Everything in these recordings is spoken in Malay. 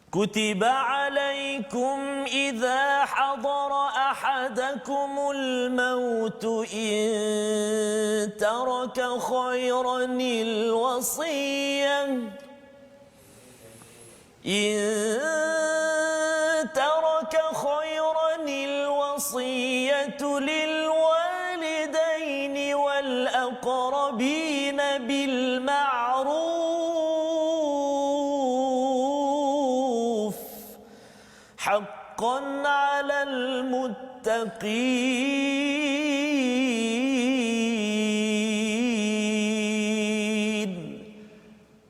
كتب عليكم إذا حضر أحدكم الموت إن ترك خيرا الوصية للوالدين والأقربين بالمعروف حقا على المتقين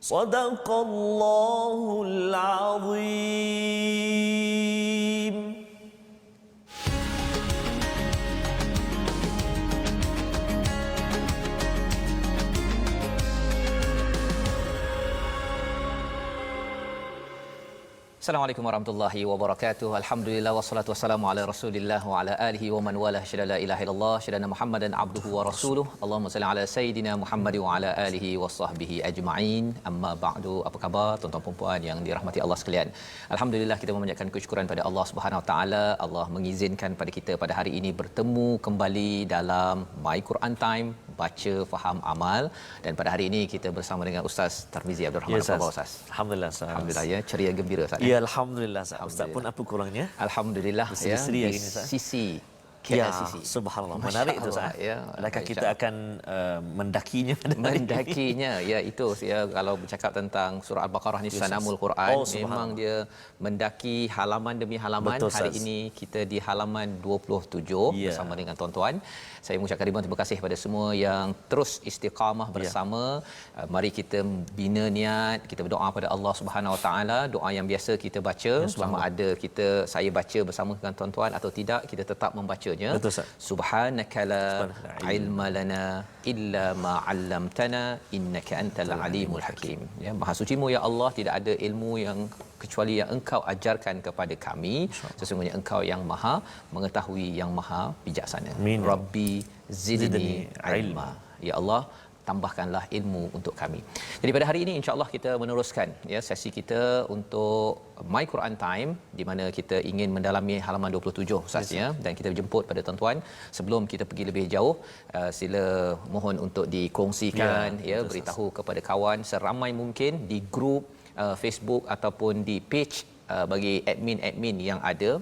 صدق الله العظيم. Assalamualaikum warahmatullahi wabarakatuh. Alhamdulillah wassalatu wassalamu ala Rasulillah wa ala alihi wa man wala syada la ilaha illallah syada Muhammadan abduhu wa rasuluh. Allahumma salli ala sayidina Muhammad wa ala alihi wa sahbihi ajma'in. Amma ba'du. Apa khabar tuan-tuan dan puan yang dirahmati Allah sekalian? Alhamdulillah kita memanjatkan kesyukuran pada Allah Subhanahu wa taala. Allah mengizinkan pada kita pada hari ini bertemu kembali dalam My Quran Time, baca faham amal, dan pada hari ini kita bersama dengan Ustaz Tarmizi Abdul Rahman. Apa khabar Ustaz? Alhamdulillah Ustaz. Alhamdulillah ya, ceria gembira Ustaz. Ya, alhamdulillah Ustaz pun apa kurangnya? Alhamdulillah ya. Berseri hari ini Ustaz. Sisi KLCC. Ya, subhanallah. Menarik itu Ustaz. Ya. Adakah kita akan mendakinya pada hari mendakinya? Ya, itu ya, kalau bercakap tentang surah Al-Baqarah ni sanamul Quran, memang dia mendaki halaman demi halaman. Betul, hari ini kita di halaman 27 bersama dengan tuan-tuan. Saya mengucapkan ribuan terima kasih kepada semua yang terus istiqamah bersama. Mari kita bina niat, kita berdoa pada Allah Subhanahu Wa Taala, doa yang biasa kita baca selama ada saya baca bersama dengan tuan-tuan atau tidak, kita tetap membacanya. Betul, Subhanaka la ilma lana illa ma 'allamtana innaka antal alimul hakim. Ya, maha sucimu ya Allah, tidak ada ilmu yang kecuali yang engkau ajarkan kepada kami. Sesungguhnya engkau yang maha mengetahui, yang maha bijaksana. Amin. Rabbi zidni ilma. Ya Allah, tambahkanlah ilmu untuk kami. Jadi pada hari ini insya-Allah kita meneruskan ya sesi kita untuk My Quran Time, di mana kita ingin mendalami halaman 27 Ustaz ya, dan kita jemput pada tuan-tuan. Sebelum kita pergi lebih jauh, sila mohon untuk dikongsikan beritahu kepada kawan seramai mungkin di grup Facebook ataupun di page bagi admin-admin yang ada,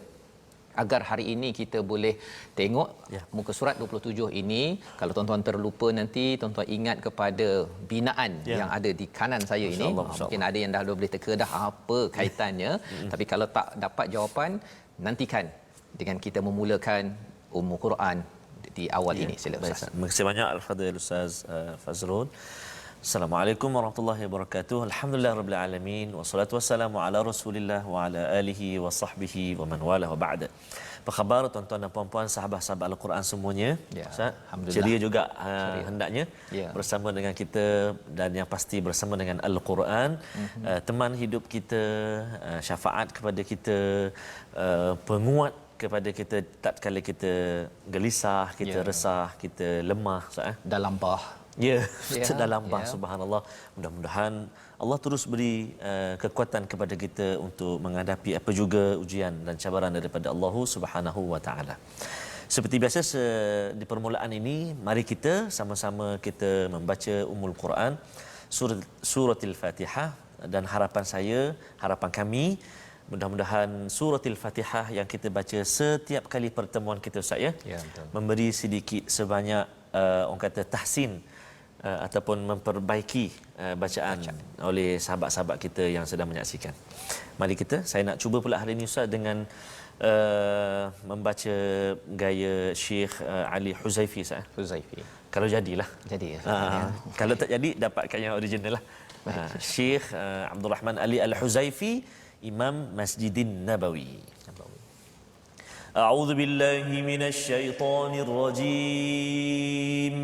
agar hari ini kita boleh tengok muka surat 27 ini. Kalau tuan-tuan terlupa nanti, tuan-tuan ingat kepada binaan yang ada di kanan saya ini. Mungkin ada yang dah boleh teka dah apa kaitannya. Tapi kalau tak dapat jawapan, nantikan dengan kita memulakan Ummul Quran di awal ini. Sila Ustaz. Terima kasih banyak Al-Fadhil Ustaz Fazrul. Assalamualaikum warahmatullahi wabarakatuh. Alhamdulillahirabbil alamin, wassalatu wassalamu ala Rasulillah wa ala alihi wa sahbihi wa man wala wa ba'da. Apa khabar tuan-tuan dan puan-puan, sahabat-sahabat Al-Quran semuanya? Ustaz, ceria juga hendaknya bersama dengan kita, dan yang pasti bersama dengan Al-Quran, teman hidup kita, syafaat kepada kita, penguat kepada kita tatkala kita gelisah, kita resah, kita lemah dalam bah. Dalam bah, subhanallah. Mudah-mudahan Allah terus beri kekuatan kepada kita untuk menghadapi apa juga ujian dan cabaran daripada Allah Subhanahu wa taala. Seperti biasa di permulaan ini, mari kita sama-sama kita membaca Ummul Quran, suratul Fatihah, dan harapan kami, mudah-mudahan suratul Fatihah yang kita baca setiap kali pertemuan kita Ustaz memberi sedikit sebanyak orang kata tahsin ataupun memperbaiki bacaan oleh sahabat-sahabat kita yang sedang menyaksikan. Mari saya nak cuba pula hari ini Ustaz dengan membaca gaya Syekh Ali Huzaifi Ustaz. Huzaifi. Kalau jadilah. Jadi. Kalau tak jadi, dapatkan yang original lah. Syekh Abdul Rahman Ali Al-Huzaifi, Imam Masjidin Nabawi. A'udzu billahi minasy syaithanir rajim.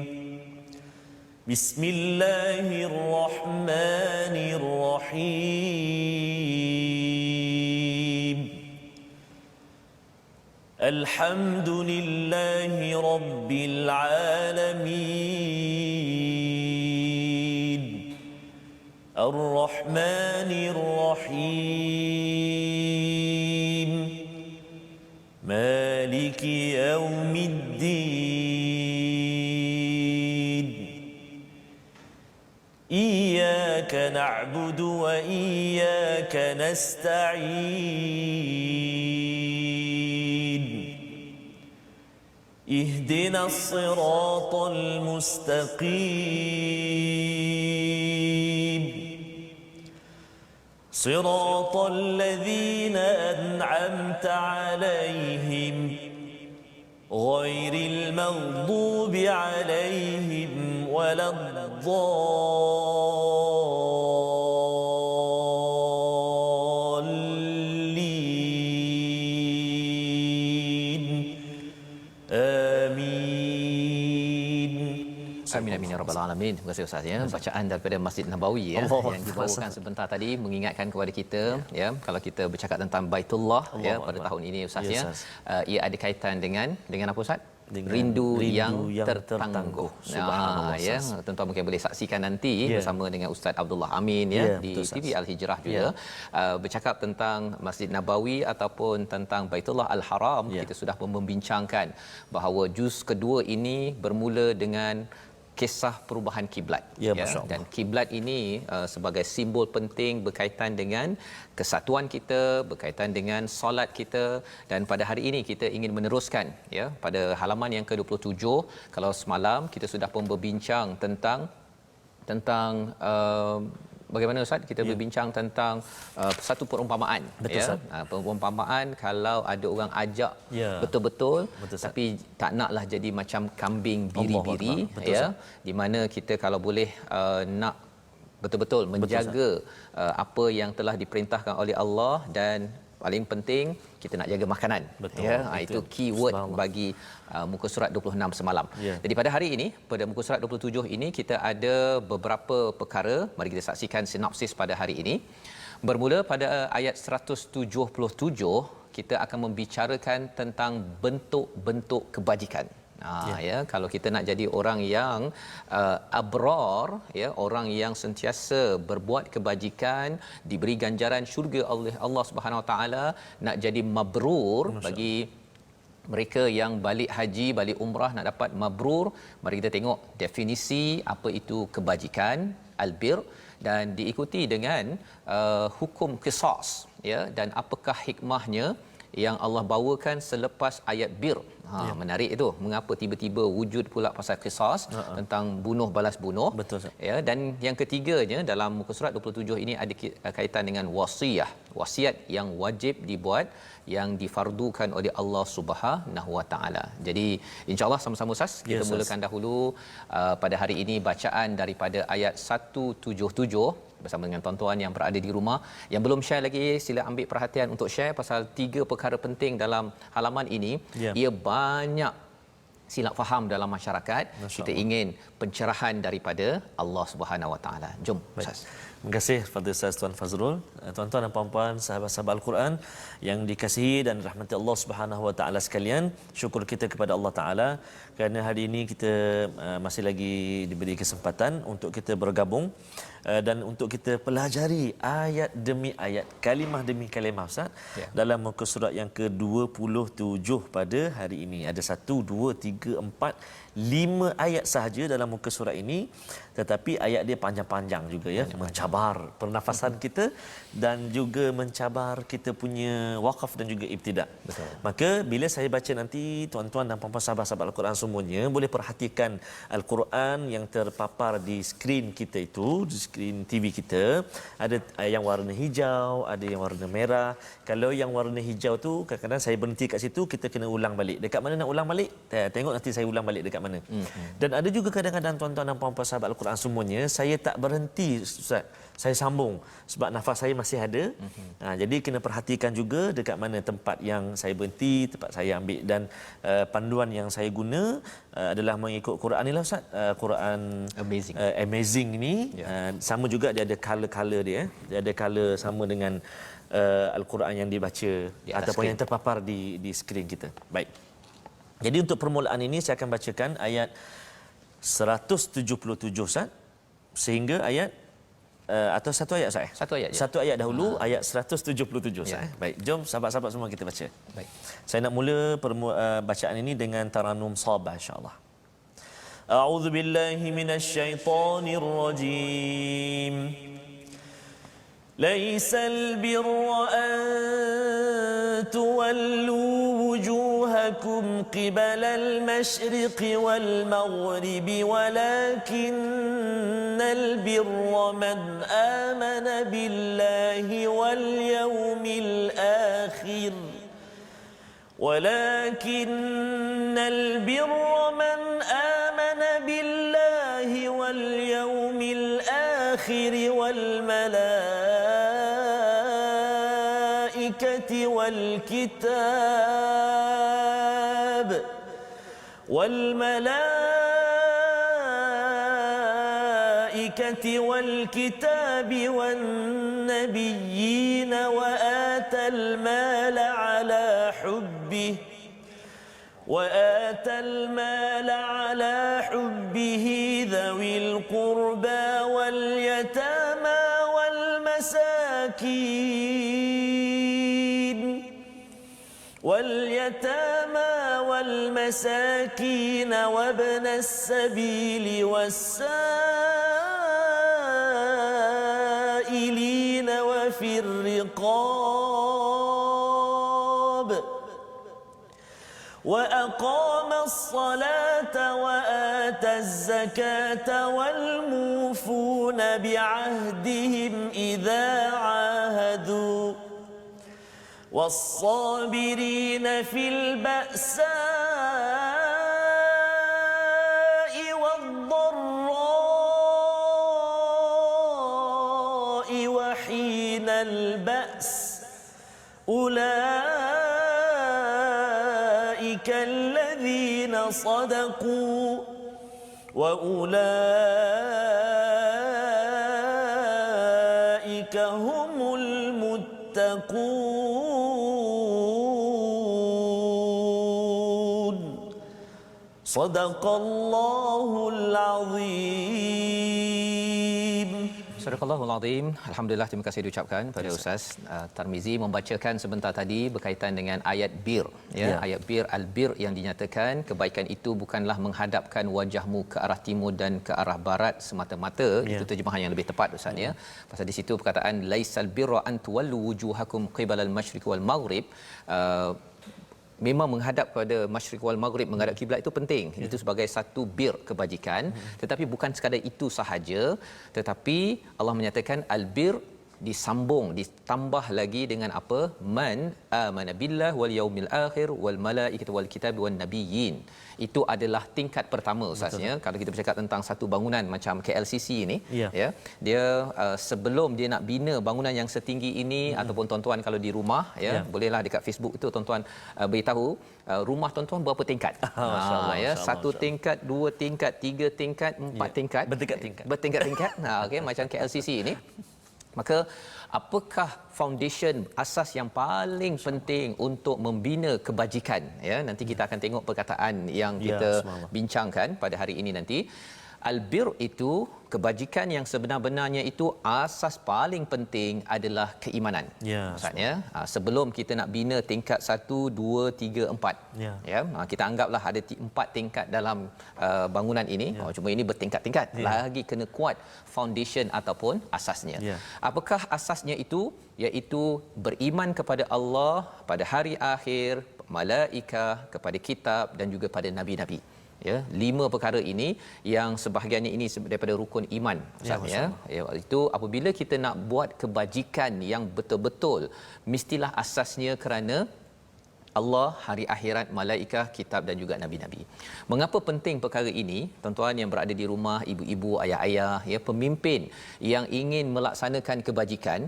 Bismillahirrahmanirrahim. Alhamdulillahi rabbil alamin. Ar-Rahmanir Rahim. Maliki Yaumiddin. Iyyaka na'budu wa iyyaka nasta'in. اهدنا الصراط المستقيم صراط الذين أنعمت عليهم غير المغضوب عليهم ولا الضالين آمين. Amin amin ya rabbal alamin. Terima kasih Ustaz ya. Bacaan daripada Masjid Nabawi ya yang dibawakan sebentar tadi mengingatkan kepada kita ya kalau kita bercakap tentang Baitullah ya pada tahun ini Ustaz ya. Ia ada kaitan dengan apa Ustaz? Rindu yang tertangguh. Subhanallah. Ya, tuan-tuan mungkin boleh saksikan nanti bersama dengan Ustaz Abdullah Amin ya di TV Al Hijrah juga bercakap tentang Masjid Nabawi ataupun tentang Baitullah Al-Haram. Kita sudah membincangkan bahawa juz kedua ini bermula dengan kisah perubahan kiblat dan kiblat ini sebagai simbol penting berkaitan dengan kesatuan kita, berkaitan dengan solat kita, dan pada hari ini kita ingin meneruskan ya pada halaman yang ke-27. Kalau semalam kita sudah pun berbincang tentang bagaimana Ustaz kita berbincang tentang satu perumpamaan. Betul, ya. Perumpamaan kalau ada orang ajak betul-betul tapi tak naklah jadi macam kambing biri-biri ya, di mana kita kalau boleh nak betul-betul menjaga apa yang telah diperintahkan oleh Allah, dan paling penting kita nak jaga makanan. Ya, itu keyword bagi muka surat 26 semalam. Jadi pada hari ini pada muka surat 27 ini kita ada beberapa perkara. Mari kita saksikan sinopsis pada hari ini. Bermula pada ayat 177 kita akan membicarakan tentang bentuk-bentuk kebajikan. Ya, kalau kita nak jadi orang yang abrar ya, orang yang sentiasa berbuat kebajikan, diberi ganjaran syurga oleh Allah Subhanahu Wa Taala, nak jadi mabrur bagi mereka yang balik haji, balik umrah nak dapat mabrur, mari kita tengok definisi apa itu kebajikan, albir, dan diikuti dengan hukum qisas ya, dan apakah hikmahnya yang Allah bawakan selepas ayat bir. Menarik itu, mengapa tiba-tiba wujud pula pasal qisas tentang bunuh balas bunuh. Betul. Ya, dan yang ketiganya dalam muka surat 27 ini ada kaitan dengan wasiyah, wasiat yang wajib dibuat, yang difardukan oleh Allah Subhanahu Wa Taala. Jadi insya-Allah sama-sama Ustaz kita mulakan dahulu pada hari ini bacaan daripada ayat 177 bersama dengan tuan-tuan yang berada di rumah. Yang belum share lagi, sila ambil perhatian untuk share pasal 3 perkara penting dalam halaman ini. Ia banyak silap faham dalam masyarakat. Kita ingin pencerahan daripada Allah Subhanahu Wa Taala. Jom Ustaz. Terima kasih kepada Ustaz Tuan Fazrul. Tuan-tuan dan puan-puan sahabat-sahabat Al-Quran yang dikasihi dan rahmati Allah Subhanahu Wa Taala sekalian, syukur kita kepada Allah Taala kerana hari ini kita masih lagi diberi kesempatan untuk kita bergabung dan untuk kita pelajari ayat demi ayat, kalimah demi kalimah Ustaz dalam muka surat yang ke-27 pada hari ini. Ada 1 2 3 4 5 ayat sahaja dalam muka surat ini, tetapi ayat dia panjang-panjang juga ya, mencabar pernafasan kita dan juga mencabar kita punya wakaf dan juga ibtidak. Maka bila saya baca nanti, tuan-tuan dan puan-puan sahabat-sahabat Al-Quran semuanya boleh perhatikan Al-Quran yang terpapar di skrin kita itu, di skrin TV kita, ada yang warna hijau, ada yang warna merah. Kalau yang warna hijau tu kadang-kadang saya berhenti kat situ, kita kena ulang balik. Dekat mana nak ulang balik? Tengok nanti saya ulang balik dekat mana. Dan ada juga kadang-kadang tuan-tuan dan puan-puan sahabat Al-Quran semuanya, saya tak berhenti Ustaz, saya sambung sebab nafas saya masih ada. Jadi kena perhatikan juga dekat mana tempat yang saya berhenti, tempat saya ambil, dan panduan yang saya guna adalah mengikut Quran ni lah Ustaz. Quran amazing ni sama juga, dia ada color-color dia. Dia ada color sama dengan Al-Quran yang dibaca ataupun yang terpapar di skrin kita. Baik. Jadi untuk permulaan ini saya akan bacakan ayat 177 Ustaz sehingga ayat atau satu ayat Ustaz? Satu ayat je. Satu ayat dahulu, ayat 177 Ustaz. Baik, jom sahabat-sahabat semua kita baca. Baik. Saya nak mula bacaan ini dengan taranum sabah insya-Allah. A'udzu billahi minasyaitonir rajim. Laisal birra an tuwallu wujuhakum qibalal masyriqi wal maghribi walakinnal birra man amana billahi wal yawmil akhir ولكن البر من آمن بالله واليوم الآخر والملائكة والكتاب والنبيين وآتى المال على حبه ذوي القربى واليتامى وابن السبيل والسائلين وفي الرقاب وأقام الصلاة وآتى الزكاة والموفون بعهدهم إذا عاهدوا والصابرين في البأساء والضراء وحين البأس أولئك الذين صدقوا وأولئك هم المتقون صدق الله العظيم. Sadaqallahul Azim. Alhamdulillah, terima kasih diucapkan pada Ustaz Tarmizi membacakan sebentar tadi berkaitan dengan ayat bir ya. Ayat bir, al-bir yang dinyatakan kebaikan itu bukanlah menghadapkan wajahmu ke arah timur dan ke arah barat semata-mata. Itu terjemahan yang lebih tepat Ustaz ya. Pasal di situ perkataan laisal birra an tuwallu wujuhakum qibalal masyriq wal maghrib, memang menghadap kepada masyriq wal maghrib, menghadap kiblat itu penting. Itu sebagai satu bir kebajikan, tetapi bukan sekadar itu sahaja, tetapi Allah menyatakan albir disambung, ditambah lagi dengan apa? Man amana billah wal yaumil akhir wal malaikati wal kitabi wan nabiyyin. Itu adalah tingkat pertama Ustaznya. Kalau kita bercakap tentang satu bangunan macam KLCC ini ya, dia sebelum dia nak bina bangunan yang setinggi ini, ataupun tuan-tuan kalau di rumah ya, bolehlah dekat Facebook itu tuan-tuan beritahu rumah tuan-tuan berapa tingkat. Ya, satu tingkat, dua tingkat, tiga tingkat, empat tingkat, bertingkat-tingkat. Okey, macam KLCC ini. Maka apakah foundation, asas yang paling penting untuk membina kebajikan ya? Nanti kita akan tengok perkataan yang kita bincangkan pada hari ini nanti. Albir itu, kebajikan yang sebenar-benarnya itu, asas paling penting adalah keimanan. Maksudnya sebelum kita nak bina tingkat 1, 2, 3, 4 ya, kita anggaplah ada 4 tingkat dalam bangunan ini. Cuma ini bertingkat-tingkat. Lagi kena kuat foundation ataupun asasnya. Apakah asasnya itu? Iaitu beriman kepada Allah, pada hari akhir, malaikat, kepada kitab dan juga pada nabi-nabi. Ya, 5 perkara ini yang sebahagiannya ini daripada rukun iman Ustaz ya. Itu apabila kita nak buat kebajikan yang betul-betul, mestilah asasnya kerana Allah, hari akhirat, malaikat, kitab dan juga nabi-nabi. Mengapa penting perkara ini? Tuan-tuan yang berada di rumah, ibu-ibu, ayah-ayah ya, pemimpin yang ingin melaksanakan kebajikan,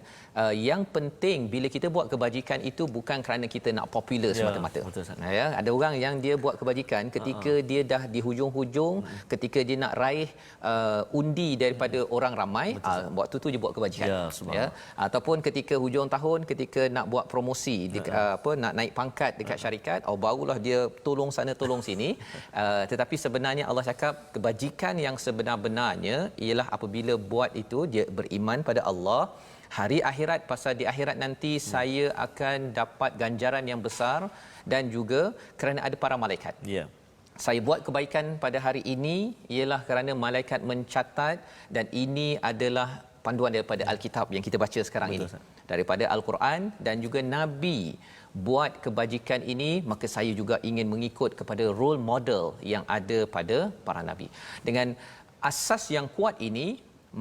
yang penting bila kita buat kebajikan itu bukan kerana kita nak popular semata-mata. Ya, ada orang yang dia buat kebajikan ketika dia dah di hujung-hujung, ketika dia nak raih undi daripada orang ramai, waktu tu dia buat kebajikan. Ya, ataupun ketika hujung tahun, ketika nak buat promosi, nak naik pangkat dekat syarikat, barulah dia tolong sana tolong sini. Tetapi sebenarnya Allah cakap kebajikan yang sebenar-benarnya ialah apabila buat itu dia beriman pada Allah, hari akhirat, pasal di akhirat nanti saya akan dapat ganjaran yang besar, dan juga kerana ada para malaikat. Ya. Saya buat kebaikan pada hari ini ialah kerana malaikat mencatat, dan ini adalah panduan daripada Alkitab yang kita baca sekarang. Betul, ini daripada Al-Quran, dan juga Nabi buat kebajikan ini, maka saya juga ingin mengikut kepada role model yang ada pada para nabi. Dengan asas yang kuat ini,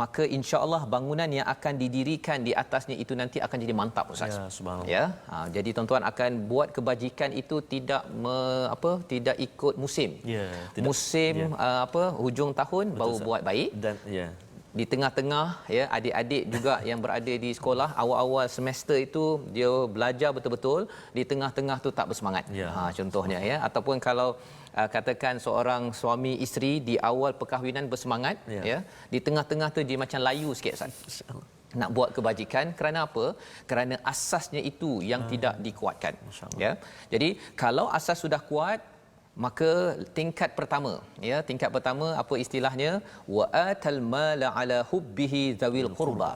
maka insya-Allah bangunan yang akan didirikan di atasnya itu nanti akan jadi mantap, Ustaz. Ya, subhanallah. Ya. Jadi tuan-tuan akan buat kebajikan itu tidak tidak ikut musim. Ya, tidak. Musim hujung tahun. Betul, baru buat baik. Dan ya, di tengah-tengah, ya, adik-adik juga yang berada di sekolah awal-awal semester itu dia belajar betul-betul, di tengah-tengah tu tak bersemangat. Ya. Contohnya, ya, ataupun kalau katakan seorang suami isteri di awal perkahwinan bersemangat, ya, di tengah-tengah tu dia macam layu sikit, Ustaz. Nak buat kebajikan, kerana apa? Kerana asasnya itu yang tidak dikuatkan. Ya. Jadi kalau asas sudah kuat, maka tingkat pertama, ya, tingkat pertama apa istilahnya, wa atal mala ala hubbihi zawil qurba,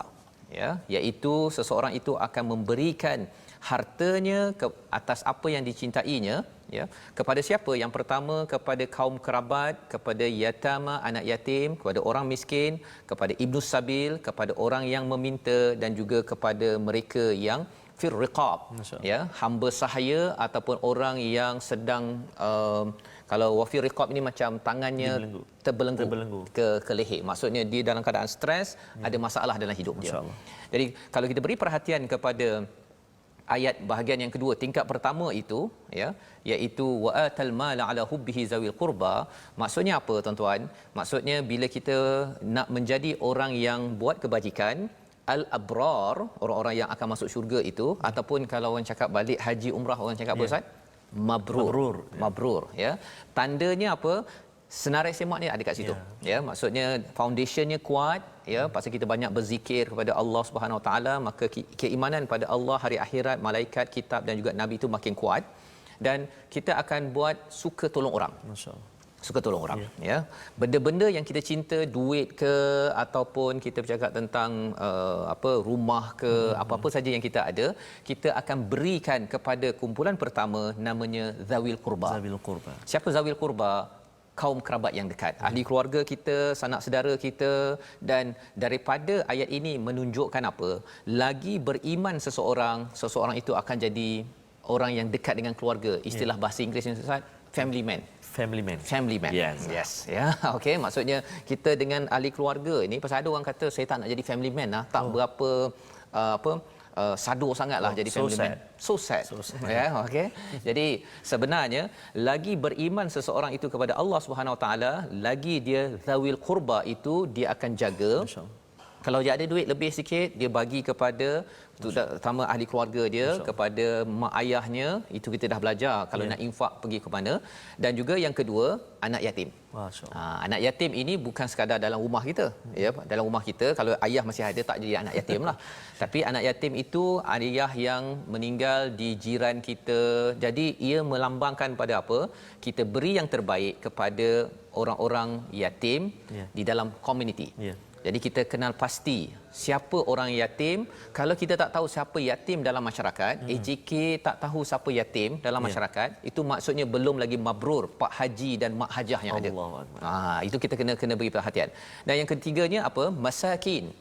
ya, iaitu seseorang itu akan memberikan hartanya ke atas apa yang dicintainya, ya, kepada siapa? Yang pertama kepada kaum kerabat, kepada yatama, anak yatim, kepada orang miskin, kepada ibnu sabil, kepada orang yang meminta, dan juga kepada mereka yang fir riqab, ya, hamba sahaya ataupun orang yang sedang kalau wafir riqab ini macam tangannya terbelenggu ke leher, maksudnya dia dalam keadaan stres, ada masalah dalam hidup dia. Jadi kalau kita beri perhatian kepada ayat bahagian yang kedua, tingkat pertama itu, ya, iaitu wa atal mala ala hubbihi zawil qurba, maksudnya apa, tuan-tuan? Maksudnya bila kita nak menjadi orang yang buat kebajikan, al-abrar, orang-orang yang akan masuk syurga itu, ataupun kalau orang cakap balik haji umrah, orang cakap apa, Ustaz? Mabrur. Mabrur, ya. Tandanya apa? Senarai semak ni ada kat situ. Ya, maksudnya foundationnya kuat, ya, pasal kita banyak berzikir kepada Allah Subhanahu Wa Taala, maka keimanan pada Allah, hari akhirat, malaikat, kitab dan juga nabi itu makin kuat, dan kita akan buat suka tolong orang. Masya-Allah. Suka tolong orang, ya. Benda-benda yang kita cinta, duit ke, ataupun kita bercakap tentang rumah ke, apa-apa saja yang kita ada, kita akan berikan kepada kumpulan pertama, namanya zawil qurba. Zawil qurba. Siapa zawil qurba? Kaum kerabat yang dekat, ahli keluarga kita, sanak saudara kita. Dan daripada ayat ini menunjukkan apa? Lagi beriman seseorang itu akan jadi orang yang dekat dengan keluarga. Istilah bahasa Inggeris ni, Ustaz, family man. Family man. Yes. Ya. Okey, maksudnya kita dengan ahli keluarga ini, pasal ada orang kata saya tak nak jadi family man lah, tak berapa sadur sangatlah jadi family man. So sad. Ya, okey. Jadi sebenarnya lagi beriman seseorang itu kepada Allah Subhanahu Wa Taala, lagi dia zawil qurba itu dia akan jaga. Kalau dia ada duit lebih sikit, dia bagi kepada terutama ahli keluarga dia, kepada mak ayahnya, itu kita dah belajar kalau nak infak pergi ke mana. Dan juga yang kedua, anak yatim. Anak yatim ini bukan sekadar dalam rumah kita, ya, dalam rumah kita kalau ayah masih ada tak jadi anak yatim lah. Tapi anak yatim itu ayah yang meninggal di jiran kita. Jadi ia melambangkan pada apa? Kita beri yang terbaik kepada orang-orang yatim di dalam komuniti. Jadi kita kenal pasti siapa orang yatim. Kalau kita tak tahu siapa yatim dalam masyarakat, AJK tak tahu siapa yatim dalam masyarakat, itu maksudnya belum lagi mabrur pak haji dan mak hajah yang ada. Itu kita kena beri perhatian. Dan yang ketiganya apa? Masakin.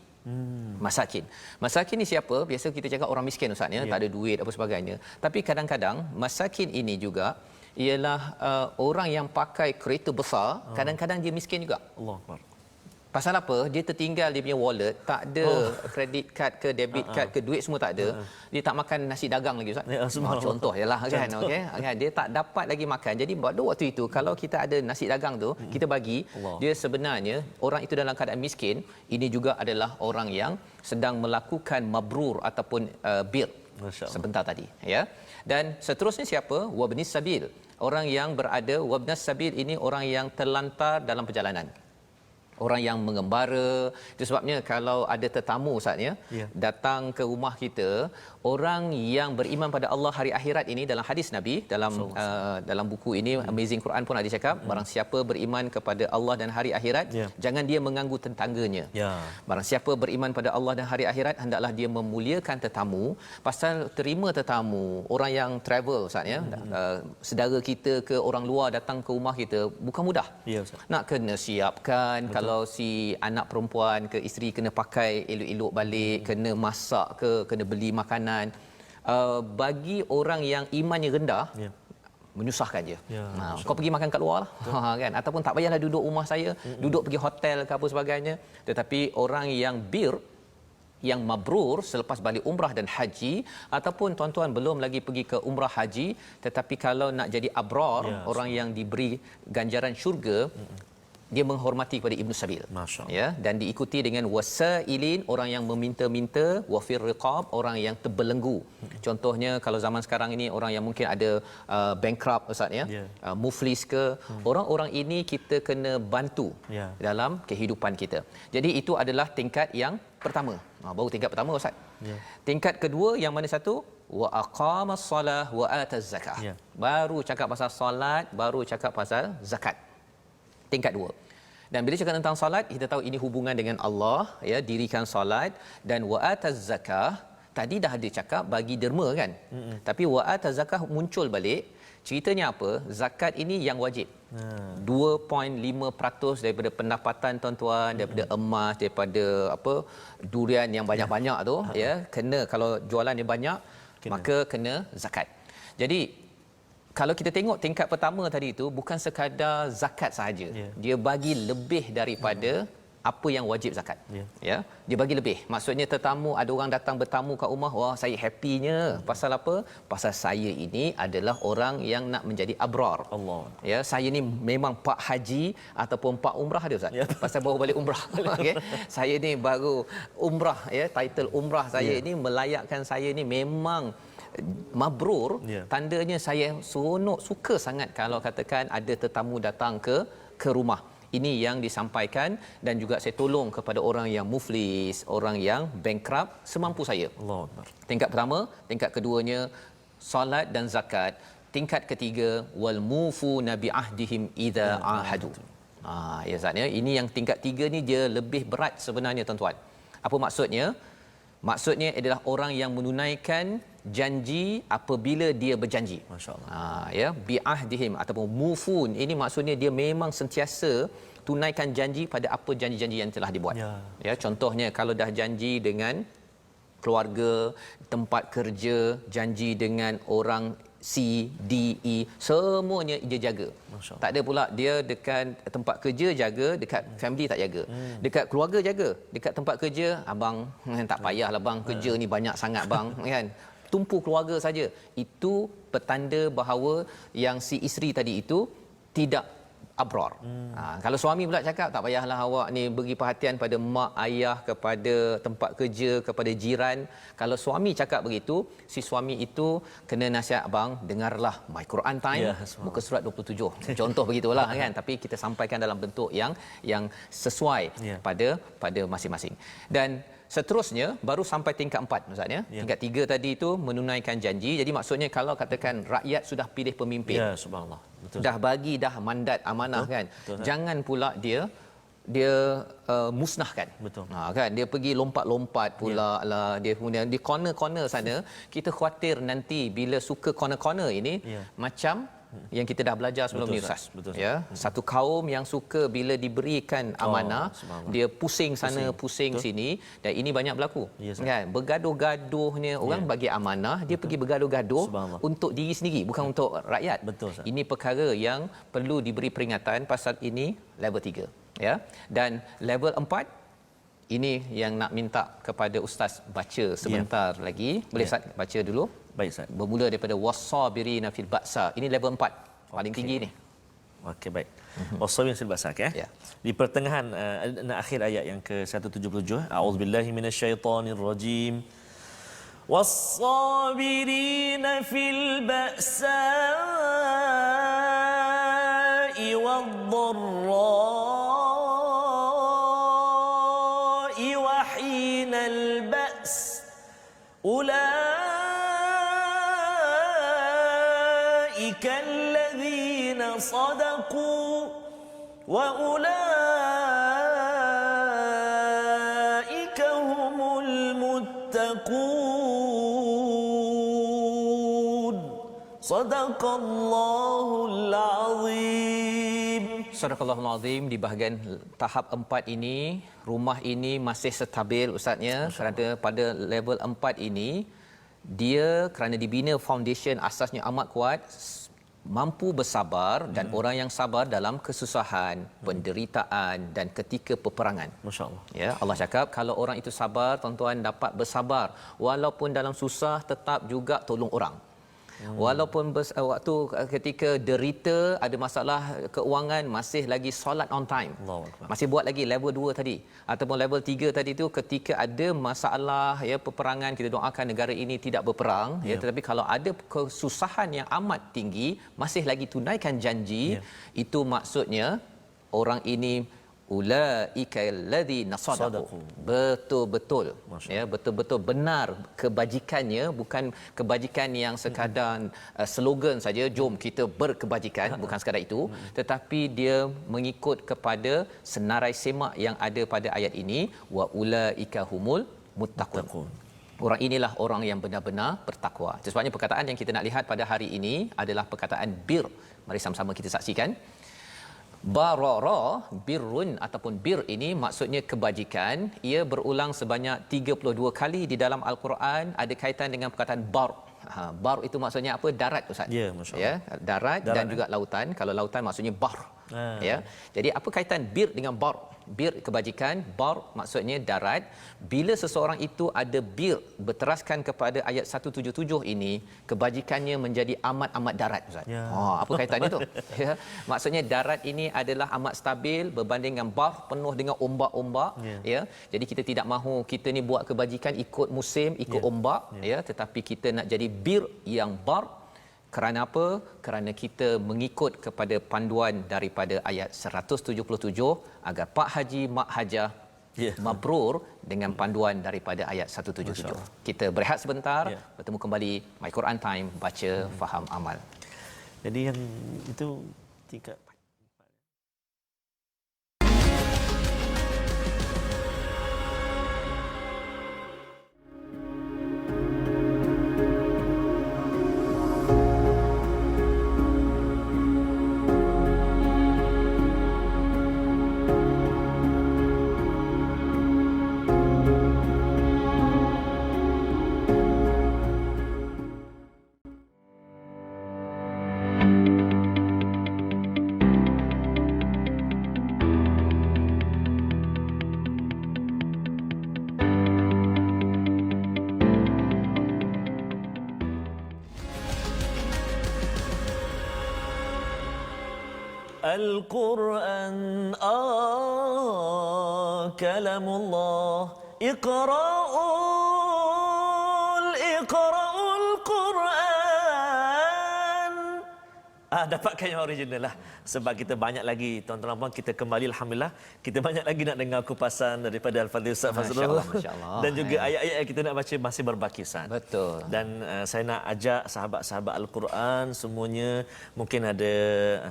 Masakin ni siapa? Biasa kita cakap orang miskin, Ustaz, ya, tak ada duit apa sebagainya. Tapi kadang-kadang masakin ini juga ialah orang yang pakai kereta besar, kadang-kadang dia miskin juga. Allahuakbar. Pasal apa? Dia tertinggal dia punya wallet, tak ada credit card ke debit card ke, duit semua tak ada. Dia tak makan nasi dagang lagi, Ustaz. Contoh jelah kan, okey. Dia tak dapat lagi makan. Jadi pada waktu itu kalau kita ada nasi dagang tu, kita bagi, dia sebenarnya orang itu dalam keadaan miskin, ini juga adalah orang yang sedang melakukan mabrur ataupun bir sebentar tadi, ya. Dan seterusnya siapa? Wabnis sabil. Orang yang berada, wabnas sabil ini orang yang terlantar dalam perjalanan. orang yang mengembara. Itu sebabnya kalau ada tetamu Ustaz ya, datang ke rumah kita, orang yang beriman pada Allah hari akhirat ini, dalam hadis Nabi, dalam buku ini Amazing Quran pun ada cakap, barang siapa beriman kepada Allah dan hari akhirat, jangan dia mengganggu tetangganya. Barang siapa beriman pada Allah dan hari akhirat, hendaklah dia memuliakan tetamu. Pasal terima tetamu, orang yang travel Ustaz ya, saudara kita ke orang luar datang ke rumah kita, bukan mudah. Nak kena siapkan. Betul. Kalau si anak perempuan ke isteri kena pakai elok-elok balik, kena masak ke, kena beli makanan. Bagi orang yang imannya rendah, menyusahkan je. Kau pergi makan kat luar lah. Kan? Ataupun tak payahlah duduk rumah saya, duduk pergi hotel ke apa sebagainya. Tetapi orang yang yang mabrur selepas balik umrah dan haji, ataupun tuan-tuan belum lagi pergi ke umrah haji, tetapi kalau nak jadi abrar, orang yang diberi ganjaran syurga, dia menghormati kepada Ibnu Sabil, ya, dan diikuti dengan wasailin, orang yang meminta-minta, wafir riqab, orang yang terbelenggu. Contohnya kalau zaman sekarang ini orang yang mungkin ada bankrupt Ustaz ya, muflis ke, orang-orang ini kita kena bantu dalam kehidupan kita. Jadi itu adalah tingkat yang pertama. Baru tingkat pertama Ustaz. Tingkat kedua yang mana satu? Wa aqamas salah wa ataz zakah. Baru cakap pasal solat, baru cakap pasal zakat. Tingkat dua. Dan bila cakap tentang solat, kita tahu ini hubungan dengan Allah, ya, dirikan solat, dan wa ataz zakah. Tadi dah ada cakap bagi derma kan. Tapi wa ataz zakah muncul balik. Ceritanya apa? Zakat ini yang wajib. 2.5% daripada pendapatan tuan-tuan, daripada emas, daripada apa, durian yang banyak-banyak tu, ya, kena, kalau jualan yang banyak, maka kena zakat. Jadi kalau kita tengok tingkat pertama tadi itu bukan sekadar zakat sahaja. Dia bagi lebih daripada apa yang wajib zakat. Ya, dia bagi lebih. Maksudnya tetamu, ada orang datang bertamu kat rumah, wah saya happynya. Pasal apa? Pasal saya ini adalah orang yang nak menjadi abrar. Allah. Ya, saya ni memang pak haji ataupun pak umrah ada Ustaz. Pasal baru balik umrah. Okey. Saya ni baru umrah, ya, title umrah saya ini melayakkan saya ni memang mabrur. Tandanya saya seronok, suka sangat kalau katakan ada tetamu datang ke rumah. Ini yang disampaikan, dan juga saya tolong kepada orang yang muflis, orang yang bankrupt semampu saya. Allah. Tingkat pertama, tingkat keduanya solat dan zakat. Tingkat ketiga wal mufu nabi ahdihim idza ahadu. Ya Ustaz ya, ini yang tingkat tiga ni dia lebih berat sebenarnya tuan-tuan. Apa maksudnya? Maksudnya adalah orang yang menunaikan janji apabila dia berjanji. Masya-Allah. Ya, bi'ahdihim ataupun mufun, ini maksudnya dia memang sentiasa tunaikan janji pada apa janji-janji yang telah dibuat. Ya, contohnya kalau dah janji dengan keluarga, tempat kerja, janji dengan orang C, D, E, semuanya dia jaga. Tak ada pula dia dekat tempat kerja jaga, dekat family tak jaga. Dekat keluarga jaga, dekat tempat kerja, abang tak payahlah bang, kerja ni banyak sangat bang, kan. Tumpu keluarga saja. Itu petanda bahawa yang si isteri tadi itu tidak abrar. Kalau suami pula cakap, tak payahlah awak ni beri perhatian pada mak ayah, kepada tempat kerja, kepada jiran. Kalau suami cakap begitu, si suami itu kena nasihat, abang dengarlah My Quran Time, muka surat 27. Contoh begitulah kan, tapi kita sampaikan dalam bentuk yang sesuai pada masing-masing. Dan seterusnya baru sampai tingkat 4 Ustaz ya. Tingkat 3 tadi itu menunaikan janji. Jadi maksudnya kalau katakan rakyat sudah pilih pemimpin, subhanallah, betul, dah bagi dah mandat amanah, betul, kan, betul, jangan pula dia musnahkan. Betul. Kan, dia pergi lompat-lompat pula lah, dia kemudian di corner-corner sana. Kita khawatir nanti bila suka corner-corner ini macam yang kita dah belajar sebelum ni Ustaz. Ya, satu kaum yang suka bila diberikan amanah, dia pusing sana, pusing sini, dan ini banyak berlaku. Kan, bergaduh-gaduhnya orang bagi amanah, dia pergi bergaduh-gaduh untuk diri sendiri, bukan untuk rakyat. Betul, ini perkara yang perlu diberi peringatan. Pasal ini level 3, ya. Dan level 4 ini yang nak minta kepada ustaz baca sebentar lagi. Boleh Ustaz baca dulu? Baik Ustaz. Bermula daripada was-sabirina fil ba'sa. Ini level 4, paling tinggi ni. Okey, baik. Was-sabirina fil ba'sa, okey. Di pertengahan akhir ayat yang ke-177, a'udzubillahi minasyaitonirrajim. Was-sabirina fil ba'sa'i wad-dharra البأس أولئك الذين صدقوا وأولئك هم المتقون صدق الله العظيم. Sadaqallahul Azim. Di bahagian tahap 4 ini, rumah ini masih stabil ustaznya, kerana pada level 4 ini dia kerana dibina foundation asasnya amat kuat, mampu bersabar dan orang yang sabar dalam kesusahan, penderitaan dan ketika peperangan. Masya-Allah. Ya, Allah cakap kalau orang itu sabar, tuan-tuan dapat bersabar walaupun dalam susah tetap juga tolong orang. Walaupun waktu ketika derita, ada masalah keuangan, masih lagi solat on time. Masih buat lagi level 2 tadi ataupun level 3 tadi tu, ketika ada masalah ya peperangan, kita doakan negara ini tidak berperang ya, tetapi kalau ada kesusahan yang amat tinggi, masih lagi tunaikan janji, itu maksudnya orang ini ulaika alladhina sadaqu, betul-betul ya, betul-betul benar kebajikannya, bukan kebajikan yang sekadar slogan saja, jom kita berkebajikan, bukan sekadar itu, tetapi dia mengikut kepada senarai semak yang ada pada ayat ini, wa ulaika humul muttaqun. Orang inilah orang yang benar-benar bertakwa. Itu sebabnya perkataan yang kita nak lihat pada hari ini adalah perkataan bir. Mari sama-sama kita saksikan. Barara, birrun ataupun bir ini maksudnya kebajikan. Ia berulang sebanyak 32 kali di dalam Al-Quran, ada kaitan dengan perkataan bar. Bar itu maksudnya apa? Darat, Ustaz. Ya, masya-Allah. Ya, darat dan juga lautan. Kalau lautan maksudnya bar. Ya. Jadi apa kaitan bir dengan bar? Bir kebajikan, bar maksudnya darat. Bila seseorang itu ada bir, berteraskan kepada ayat 177 ini, kebajikannya menjadi amat-amat darat, Ustaz. Ya. Apa kaitannya tu? Ya. Maksudnya darat ini adalah amat stabil berbanding dengan bar penuh dengan ombak-ombak, ya. Jadi kita tidak mahu kita ni buat kebajikan ikut musim, ikut ombak, ya, tetapi kita nak jadi bir yang bar. Kerana apa? Kerana kita mengikut kepada panduan daripada ayat 177 agar Pak Haji, Mak Hajah mabrur dengan panduan daripada ayat 177. Kita berehat sebentar, bertemu kembali My Quran Time, baca, faham, amal. Jadi yang itu tingkat Al-Quran kalamullah Iqra'ul Quran. Dapatkan yang original lah. Sebab kita banyak lagi, tuan-tuan dan puan, kita kembali alhamdulillah, kita banyak lagi nak dengar kupasan daripada Al-Fadhil Ustaz Fazrul. Masya-Allah. Dan juga ayat-ayat yang kita nak baca masih berbaki, Ustaz. Betul. Dan saya nak ajak sahabat-sahabat Al-Quran semuanya, mungkin ada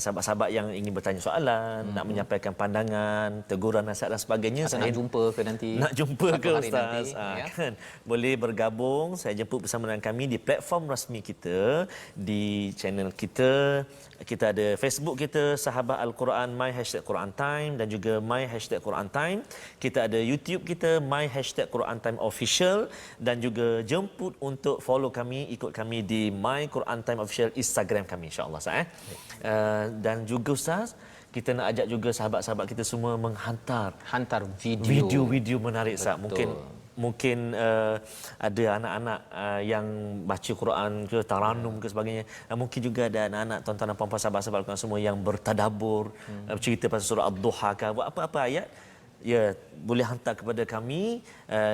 sahabat-sahabat yang ingin bertanya soalan, nak menyampaikan pandangan, teguran, nasihat dan sebagainya. Atau nak jumpa ke nanti? Nak jumpa ke Ustaz? Ya? Kan? Boleh bergabung, saya jemput bersama dengan kami di platform rasmi kita, di channel kita. Kita ada Facebook kita, Sahabat Al-Quran My #Quran Time, dan juga My #Quran Time. Kita ada YouTube kita, My #Quran Time Official, dan juga jemput untuk follow kami, ikut kami di My Quran Time Official Instagram kami, insya-Allah, Ustaz. Dan juga Ustaz, kita nak ajak juga sahabat-sahabat kita semua menghantar video-video menarik, Ustaz. Mungkin ada anak-anak yang baca Quran ke, taranum ke sebagainya. Mungkin juga ada anak-anak, tuan-tuan dan puan-puan, sahabat-sahabat Al-Quran semua yang bertadabur, cerita pasal surah Ad-Duha ke apa-apa ayat, ya boleh hantar kepada kami.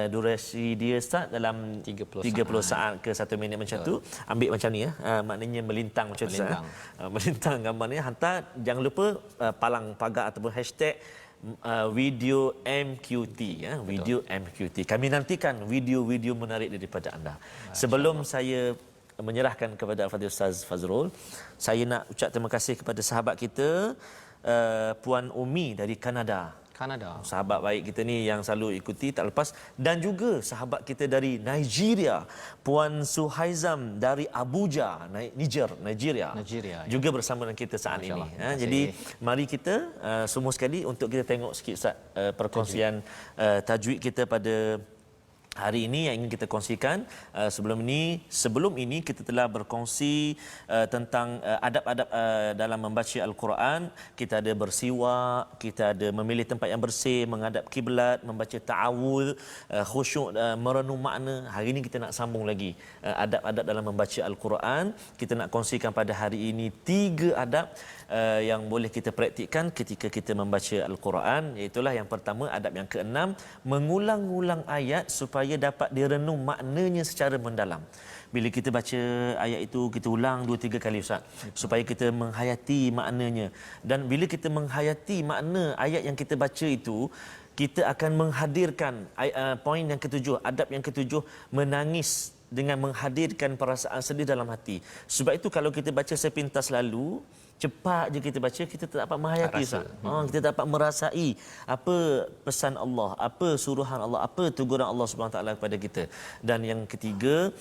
Durasi dia start dalam 30 saat ke 1 minit macam tu. Ambil macam ni ya. Maknanya melintang macam tu. Melintang gambar ni, hantar. Jangan lupa palang pagar ataupun hashtag video MQT ya, video MQT. Kami nantikan video-video menarik daripada anda. Sebelum saya menyerahkan kepada Al-Fadhil Ustaz Fazrul, saya nak ucap terima kasih kepada sahabat kita Puan Umi dari Kanada. Sahabat baik kita ni yang selalu ikuti tak lepas, dan juga sahabat kita dari Nigeria, Puan Suhaizam dari Abuja, Nigeria. Juga bersama dengan kita saat ini. Jadi mari kita semua sekali untuk kita tengok sikit Ustaz perkongsian tajwid kita pada hari ini yang ingin kita kongsikan. Sebelum ini kita telah berkongsi tentang adab-adab dalam membaca Al-Quran. Kita ada bersiwak, kita ada memilih tempat yang bersih, menghadap kiblat, membaca ta'awudz, khusyuk, merenung makna. Hari ini kita nak sambung lagi adab-adab dalam membaca Al-Quran. Kita nak kongsikan pada hari ini 3 adab yang boleh kita praktikkan ketika kita membaca Al-Quran. Iaitulah yang pertama, adab yang ke-6, mengulang-ulang ayat supaya dapat direnung maknanya secara mendalam. Bila kita baca ayat itu, kita ulang 2-3 kali Ustaz, supaya kita menghayati maknanya. Dan bila kita menghayati makna ayat yang kita baca itu, kita akan menghadirkan poin yang ke-7, adab yang ke-7, menangis dengan menghadirkan perasaan sedih dalam hati. Sebab itu kalau kita baca sepintas lalu, cepat je kita baca, kita tak dapat menghayati. Kita dapat merasai apa pesan Allah, apa suruhan Allah, apa teguran Allah Subhanahu taala kepada kita. Dan yang ketiga,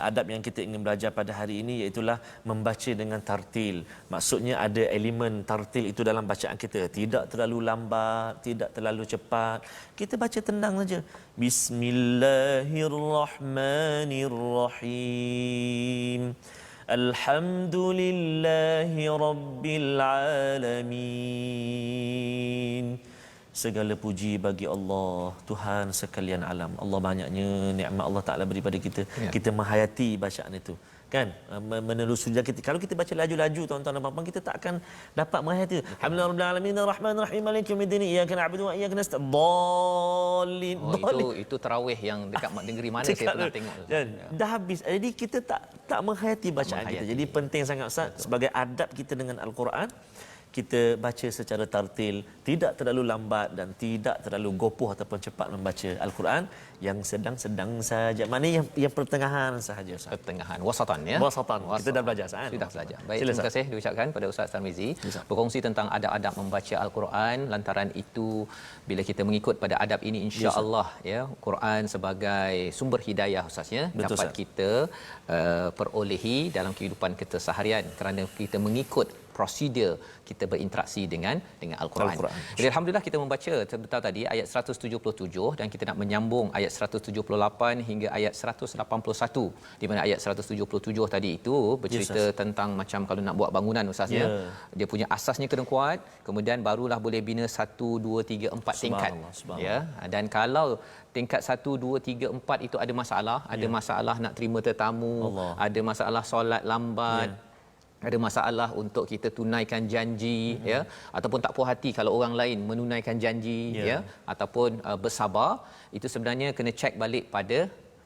adab yang kita ingin belajar pada hari ini iaitulah membaca dengan tartil. Maksudnya ada elemen tartil itu dalam bacaan kita, tidak terlalu lambat, tidak terlalu cepat. Kita baca tenang saja. Bismillahirrahmanirrahim. Alhamdulillahi Rabbil Alamin. Segala puji bagi Allah, Tuhan sekalian alam. Allah banyaknya nikmat Allah Ta'ala beri pada kita. Kita menghayati bacaan itu. Kan? Menelusuri kita. Kalau kita baca laju-laju tuan-tuan dan puan-puan, kita tak akan dapat menghayati. Alhamdulillah Rabbil Alamin Ar-Rahman Ar-Rahim Maliki Yaumiddin Iyyaka na'budu wa iyyaka nasta'in. Dallin. Itu tarawih yang dekat negeri mana saya pernah tengok. Dah habis. Jadi kita tak menghayati bacaan kita. Jadi penting sangat Ustaz, sebagai adab kita dengan Al-Quran, kita baca secara tartil, tidak terlalu lambat dan tidak terlalu gopoh ataupun cepat membaca Al-Quran, yang sedang-sedang saja. Maknanya yang pertengahan sahaja Ustaz. Pertengahan, wasatan ya. Wasatan. Kita dah belajar Ustaz. Sudah belajar. Baik, terima kasih diucapkan pada Ustaz Tarmizi berkongsi tentang adab-adab membaca Al-Quran. Lantaran itu, bila kita mengikut pada adab ini, insya-Allah ya, Quran sebagai sumber hidayah Ustaz ya, dapat kita perolehi dalam kehidupan kita seharian kerana kita mengikut prosedur kita berinteraksi dengan Al-Quran. Jadi alhamdulillah kita membaca sebentar tadi ayat 177 dan kita nak menyambung ayat 178 hingga ayat 181, di mana ayat 177 tadi itu bercerita tentang macam kalau nak buat bangunan Ustaz ya. Dia punya asasnya kena kuat, kemudian barulah boleh bina 1 2 3 4 tingkat. Ya. Dan kalau tingkat 1 2 3 4 itu ada masalah, ada masalah nak terima tetamu, ada masalah solat lambat, ada masalah untuk kita tunaikan janji ya, ataupun tak puas hati kalau orang lain menunaikan janji ya, ataupun bersabar, itu sebenarnya kena cek balik pada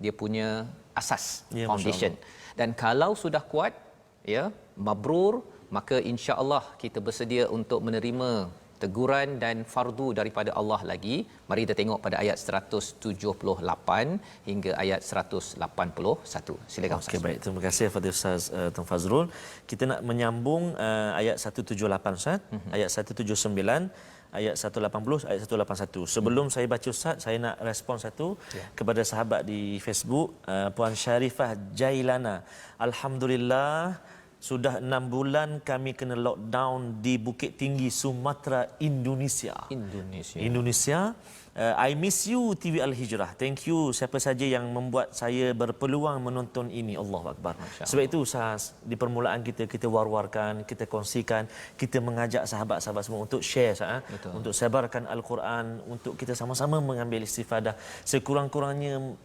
dia punya asas, foundation. Dan kalau sudah kuat ya, mabrur, maka insya-Allah kita bersedia untuk menerima teguran dan fardu daripada Allah lagi. Mari kita tengok pada ayat 178 hingga ayat 181. Silakan Ustaz. Okey, baik. Terima kasih Fadil Ustaz Tuan Fazrul. Kita nak menyambung ayat 178 Ustaz, ayat 179, ayat 180, ayat 181. Sebelum saya baca Ustaz, saya nak respon satu kepada sahabat di Facebook, Puan Syarifah Jailana. Alhamdulillah, sudah 6 bulan kami kena lockdown di Bukit Tinggi, Sumatera, Indonesia. I miss you TV Al-Hijrah. Thank you siapa saja yang membuat saya berpeluang menonton ini. Allahu Akbar. Sebab itu Ustaz, di permulaan kita war-warkan, kita kongsikan, kita mengajak sahabat-sahabat semua untuk share untuk sebarkan Al-Quran, untuk kita sama-sama mengambil istifadah, sekurang-kurangnya